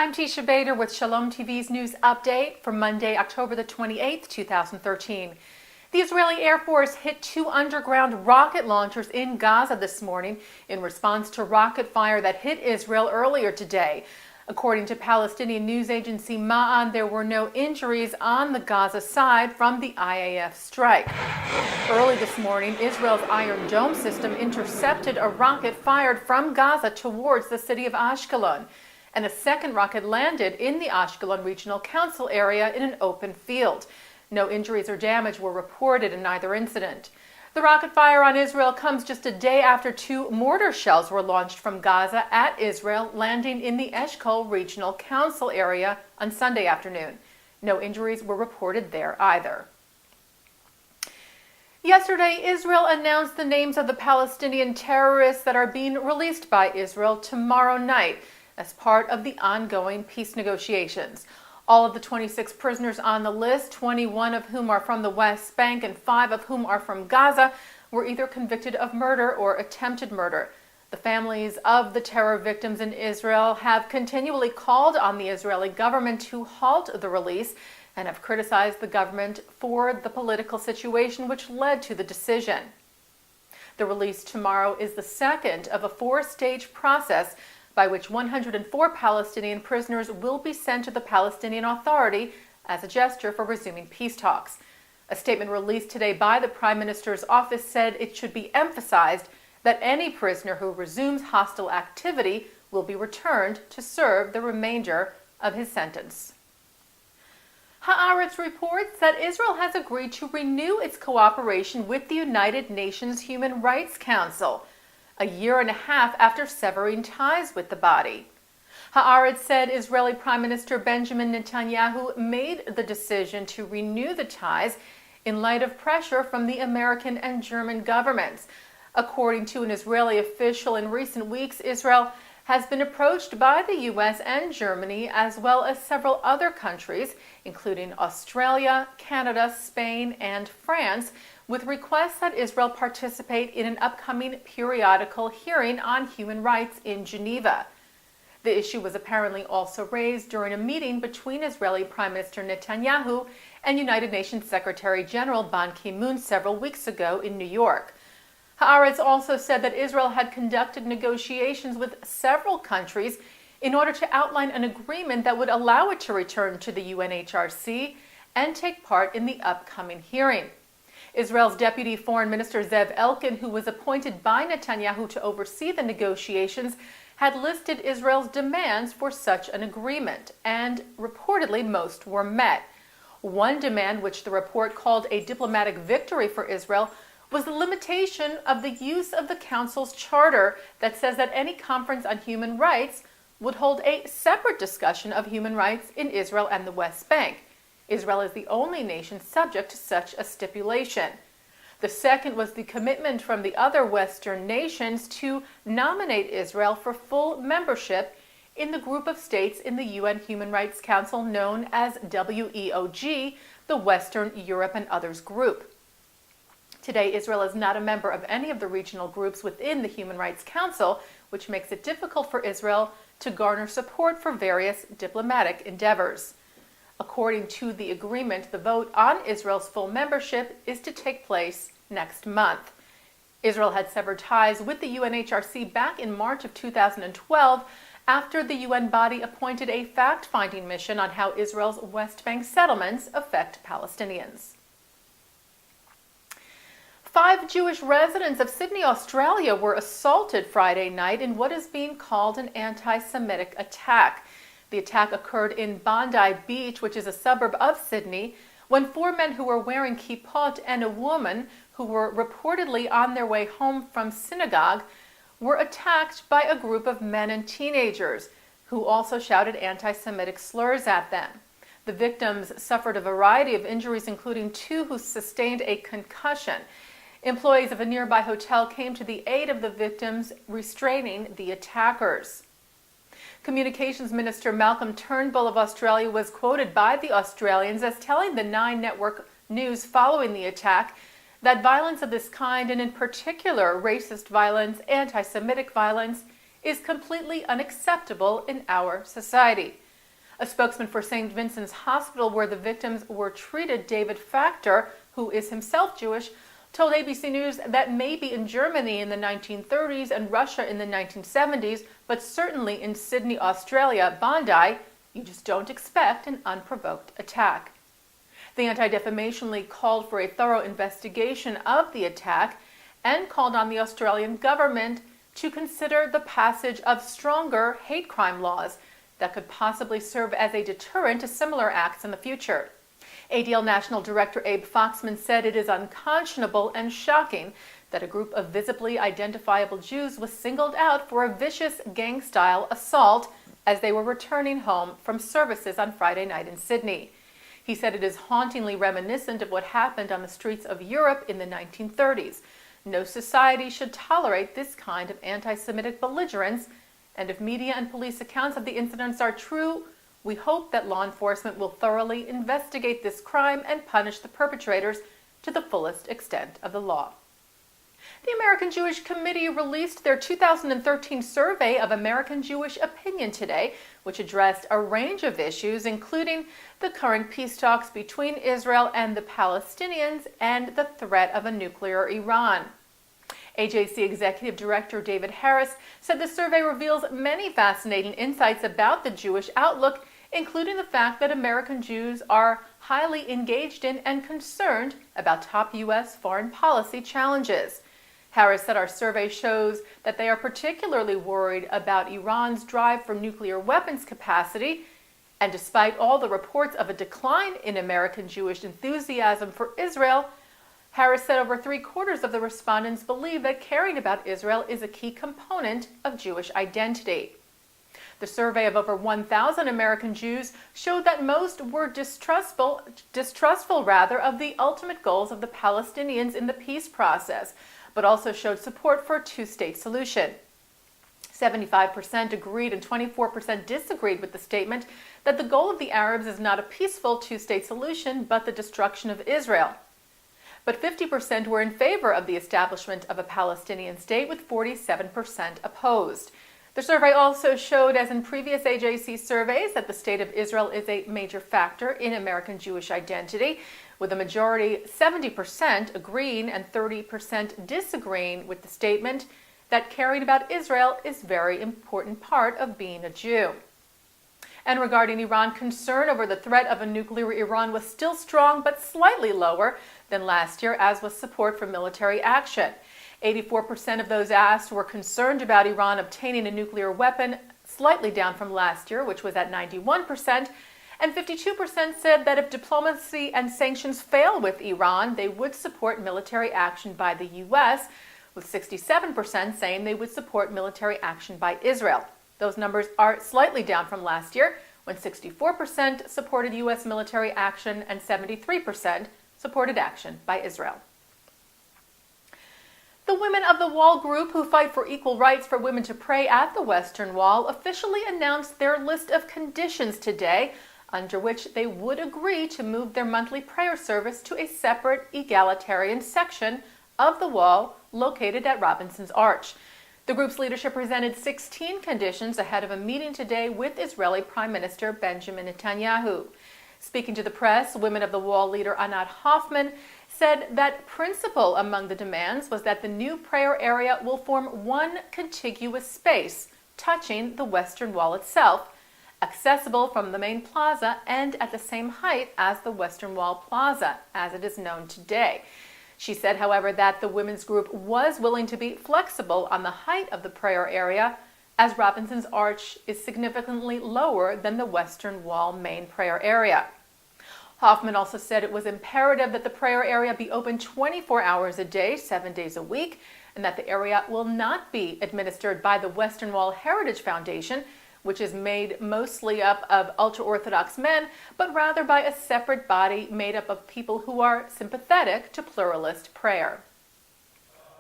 I'm Teisha Bader with Shalom TV's news update for Monday, October the 28th, 2013. The Israeli Air Force hit 2 underground rocket launchers in Gaza this morning in response to rocket fire that hit Israel earlier today. According to Palestinian news agency Ma'an, there were no injuries on the Gaza side from the IAF strike. Early this morning, Israel's Iron Dome system intercepted a rocket fired from Gaza towards the city of Ashkelon, and a second rocket landed in the Ashkelon Regional Council area in an open field. No injuries or damage were reported in either incident. The rocket fire on Israel comes just a day after 2 mortar shells were launched from Gaza at Israel, landing in the Eshkol Regional Council area on Sunday afternoon. No injuries were reported there either. Yesterday, Israel announced the names of the Palestinian terrorists that are being released by Israel tomorrow night as part of the ongoing peace negotiations. All of the 26 prisoners on the list, 21 of whom are from the West Bank and 5 of whom are from Gaza, were either convicted of murder or attempted murder. The families of the terror victims in Israel have continually called on the Israeli government to halt the release and have criticized the government for the political situation which led to the decision. The release tomorrow is the second of a 4-stage process by which 104 Palestinian prisoners will be sent to the Palestinian Authority as a gesture for resuming peace talks. A statement released today by the Prime Minister's office said it should be emphasized that any prisoner who resumes hostile activity will be returned to serve the remainder of his sentence. Haaretz reports that Israel has agreed to renew its cooperation with the United Nations Human Rights Council, a year and a half after severing ties with the body. Haaretz said Israeli Prime Minister Benjamin Netanyahu made the decision to renew the ties in light of pressure from the American and German governments. According to an Israeli official, in recent weeks, Israel has been approached by the U.S. and Germany, as well as several other countries, including Australia, Canada, Spain, and France, with requests that Israel participate in an upcoming periodical hearing on human rights in Geneva. The issue was apparently also raised during a meeting between Israeli Prime Minister Netanyahu and United Nations Secretary General Ban Ki-moon several weeks ago in New York. Haaretz also said that Israel had conducted negotiations with several countries in order to outline an agreement that would allow it to return to the UNHRC and take part in the upcoming hearing. Israel's Deputy Foreign Minister Zev Elkin, who was appointed by Netanyahu to oversee the negotiations, had listed Israel's demands for such an agreement, and reportedly most were met. One demand, which the report called a diplomatic victory for Israel, was the limitation of the use of the Council's charter that says that any conference on human rights would hold a separate discussion of human rights in Israel and the West Bank. Israel is the only nation subject to such a stipulation. The second was the commitment from the other Western nations to nominate Israel for full membership in the group of states in the UN Human Rights Council known as WEOG, the Western Europe and Others Group. Today, Israel is not a member of any of the regional groups within the Human Rights Council, which makes it difficult for Israel to garner support for various diplomatic endeavors. According to the agreement, the vote on Israel's full membership is to take place next month. Israel had severed ties with the UNHRC back in March of 2012 after the UN body appointed a fact-finding mission on how Israel's West Bank settlements affect Palestinians. 5 Jewish residents of Sydney, Australia were assaulted Friday night in what is being called an anti-Semitic attack. The attack occurred in Bondi Beach, which is a suburb of Sydney, when 4 men who were wearing kippot and a woman who were reportedly on their way home from synagogue were attacked by a group of men and teenagers who also shouted anti-Semitic slurs at them. The victims suffered a variety of injuries, including 2 who sustained a concussion. Employees of a nearby hotel came to the aid of the victims, restraining the attackers. Communications Minister Malcolm Turnbull of Australia was quoted by the Australians as telling the 9 Network News following the attack that violence of this kind, and in particular racist violence, anti-Semitic violence, is completely unacceptable in our society. A spokesman for St. Vincent's Hospital, where the victims were treated, David Factor, who is himself Jewish, told ABC News that maybe in Germany in the 1930s and Russia in the 1970s, but certainly in Sydney, Australia, Bondi, you just don't expect an unprovoked attack. The Anti-Defamation League called for a thorough investigation of the attack and called on the Australian government to consider the passage of stronger hate crime laws that could possibly serve as a deterrent to similar acts in the future. ADL National Director Abe Foxman said it is unconscionable and shocking that a group of visibly identifiable Jews was singled out for a vicious gang-style assault as they were returning home from services on Friday night in Sydney. He said it is hauntingly reminiscent of what happened on the streets of Europe in the 1930s. No society should tolerate this kind of anti-Semitic belligerence, and if media and police accounts of the incidents are true, we hope that law enforcement will thoroughly investigate this crime and punish the perpetrators to the fullest extent of the law. The American Jewish Committee released their 2013 survey of American Jewish opinion today, which addressed a range of issues, including the current peace talks between Israel and the Palestinians and the threat of a nuclear Iran. AJC Executive Director David Harris said the survey reveals many fascinating insights about the Jewish outlook, including the fact that American Jews are highly engaged in and concerned about top U.S. foreign policy challenges. Harris said our survey shows that they are particularly worried about Iran's drive for nuclear weapons capacity, and despite all the reports of a decline in American Jewish enthusiasm for Israel, Harris said over 3/4 of the respondents believe that caring about Israel is a key component of Jewish identity. The survey of over 1,000 American Jews showed that most were distrustful of the ultimate goals of the Palestinians in the peace process, but also showed support for a two-state solution. 75% agreed and 24% disagreed with the statement that the goal of the Arabs is not a peaceful two-state solution, but the destruction of Israel. But 50% were in favor of the establishment of a Palestinian state, with 47% opposed. The survey also showed, as in previous AJC surveys, that the state of Israel is a major factor in American Jewish identity, with a majority 70% agreeing and 30% disagreeing with the statement that caring about Israel is a very important part of being a Jew. And regarding Iran, concern over the threat of a nuclear Iran was still strong but slightly lower than last year, as was support for military action. 84% of those asked were concerned about Iran obtaining a nuclear weapon, slightly down from last year, which was at 91%, and 52% said that if diplomacy and sanctions fail with Iran, they would support military action by the U.S., with 67% saying they would support military action by Israel. Those numbers are slightly down from last year, when 64% supported U.S. military action and 73% supported action by Israel. The Women of the Wall group, who fight for equal rights for women to pray at the Western Wall, officially announced their list of conditions today, under which they would agree to move their monthly prayer service to a separate egalitarian section of the wall located at Robinson's Arch. The group's leadership presented 16 conditions ahead of a meeting today with Israeli Prime Minister Benjamin Netanyahu. Speaking to the press, Women of the Wall leader Anat Hoffman said that principal among the demands was that the new prayer area will form one contiguous space touching the Western Wall itself, accessible from the main plaza and at the same height as the Western Wall Plaza, as it is known today. She said, however, that the women's group was willing to be flexible on the height of the prayer area, as Robinson's Arch is significantly lower than the Western Wall main prayer area. Hoffman also said it was imperative that the prayer area be open 24 hours a day, 7 days a week, and that the area will not be administered by the Western Wall Heritage Foundation, which is made mostly up of ultra-Orthodox men, but rather by a separate body made up of people who are sympathetic to pluralist prayer.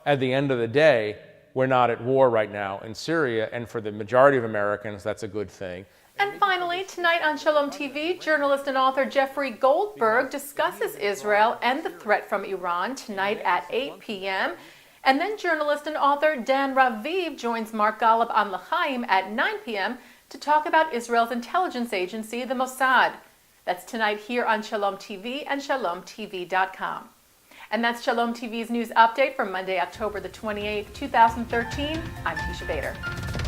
At the end of the day, we're not at war right now in Syria, and for the majority of Americans, that's a good thing. And finally, tonight on Shalom TV, journalist and author Jeffrey Goldberg discusses Israel and the threat from Iran tonight at 8 p.m. And then journalist and author Dan Raviv joins Mark Golub on L'Chaim at 9 p.m. to talk about Israel's intelligence agency, the Mossad. That's tonight here on Shalom TV and ShalomTV.com. And that's Shalom TV's news update for Monday, October the 28th, 2013. I'm Teisha Bader.